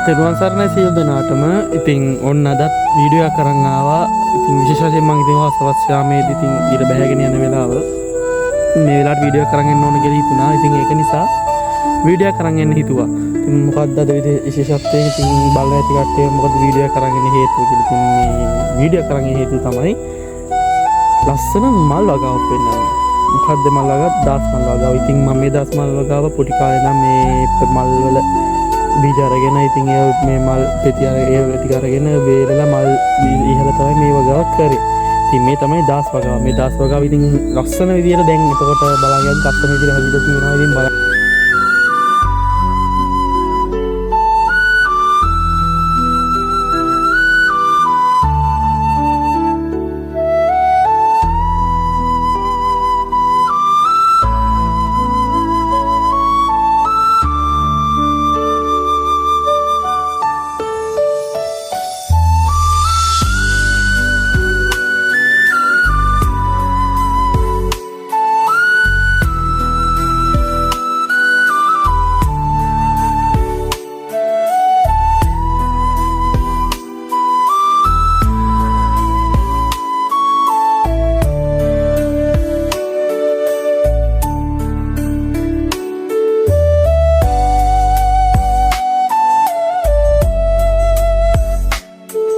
තෙරුවන් සරණයි සියලු දෙනාටම. ඉතින් ඔන්න අදත් වීඩියෝ එකක් අරන් ආවා. ඉතින් විශේෂ වශයෙන් මම ඉතින් සවස් යාමේදී ඉතින් ඊට බැහැගෙන යන වෙලාව මේ වෙලාවට වීඩියෝ එකක් අරන් එන්න ඕන කියලා හිතුණා. ඉතින් ඒක නිසා වීඩියෝ එකක් අරන් එන්න හිතුවා. ඉතින් මොකක්ද අද විශේෂත්වය? ඉතින් බලලා ඇති කට්ටිය මොකද වීඩියෝ එකක් අරන් එන්න හේතුව කියලා. ඉතින් මේ වීඩියෝ එකක් අරන් එන්න හේතුව තමයි ලස්සන මල් වගාවක් වෙනවා. මොකක්ද මල් වගාව? දාස් මල් වගාව. ඉතින් මම මේ දාස් මල් වගාව පොඩි කාලේ නම් මේ මල් වල බීජ අරගෙන ඉතින් මේ මල් පෙති ටික අරගෙන වේලලා මල් ඉහළ තමයි මේ වගාවක් කරේ. ඉතින් මේ තමයි දාස් වගාව. මේ දාස් වගාව ඉතින් ලස්සන විදියට දැන් එතකොට බලන්න ලස්සන විදියට හදිලා තියෙනවා. ඉතින් බලන්න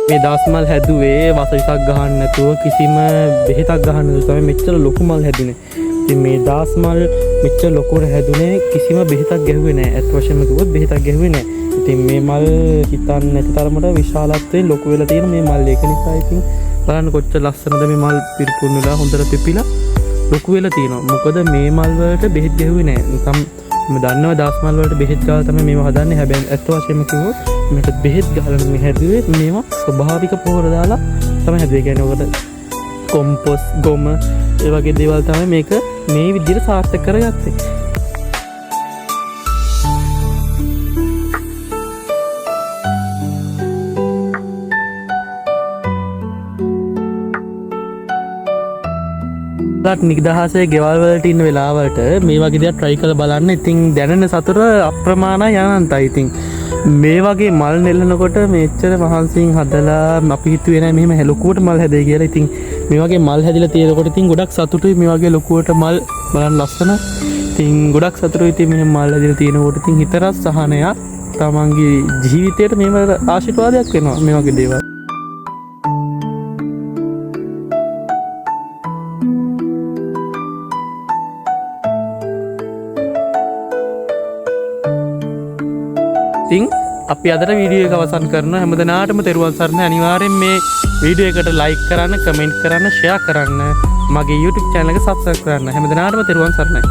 මේ දාස් මල් හැදුවේ වසවිසක් ගහන්න නැතුව කිසිම බෙහෙතක් ගහන්න නැතුව තමයි මෙච්චර ලොකු මල් හැදුනේ. ඉතින් මේ දාස් මල් මෙච්චර ලොකුවට හැදුනේ කිසිම බෙහෙතක් ගැහුවේ නැහැ. අත් වශයෙන්ම කිව්වොත් බෙහෙතක් ගැහුවේ නැහැ. ඉතින් මේ මල් හිතන්න නැති තරමට විශාලත්වයෙන් ලොකු වෙලා තියෙන මේ මල්. ඒක නිසා ඉතින් බලන්න කොච්චර ලස්සනද මේ මල් පිරිපුන් වෙලා හොඳට පිපිලා ලොකු වෙලා තියෙනවා. මොකද මේ මල් වලට බෙහෙත් ගැහුවේ නැහැ. නිකම් මම දන්නවා දාස් මල් වලට බෙහෙත් ගාලා තමයි මේවා හදන්නේ. හැබැයි අත් වශයෙන්ම කිව්වොත් මේකට බෙහෙත් ගහලා මේ හැදුවේ මේවා ස්වභාවික පොහොර දාලා තමයි හැදුවේ. කියන්නේ ඔකට කොම්පොස් ගොම ඒ වගේ දේවල් තමයි මේක මේ විදිහට සාර්ථක කරගත්තේ. නිදහසේ ගෙවල් වලට ඉන්න වෙලාවට මේ වගේ දේවල් try කරලා බලන්න. ඉතින් දැනෙන සතුට අප්‍රමාණයි අනන්තයි. ඉතින් මේ වගේ මල් නෙලනකොට මෙච්චර මහන්සියෙන් හදලා අපි හිතුවේ නෑ මෙහෙම ලොකුවට මල් හැදෙයි කියලා. ඉතින් මේ වගේ මල් හැදිලා තියෙනකොට ඉතින් ගොඩක් සතුටුයි. මේ වගේ ලොකුවට මල් බලන්න ලස්සන. ඉතින් ගොඩක් සතුටුයි. ඉතින් මෙහෙම මල් හැදිලා තියෙනකොට ඉතින් හිතරස් සහනයක් තමන්ගේ ජීවිතේට මේව ආශිර්වාදයක් වෙනවා මේ වගේ දේවල්. ඉතින් අපි අදට වීඩියෝ එක අවසන් කරනවා. හැමදෙනාටම තෙරුවන් සරණයි. අනිවාර්යෙන් මේ වීඩියෝ එකට ලයික් කරන්න, කමෙන්ට් කරන්න, ෂෙයා කරන්න, මගේ YouTube channel එක subscribe කරන්න. හැමදෙනාටම තෙරුවන් සරණයි.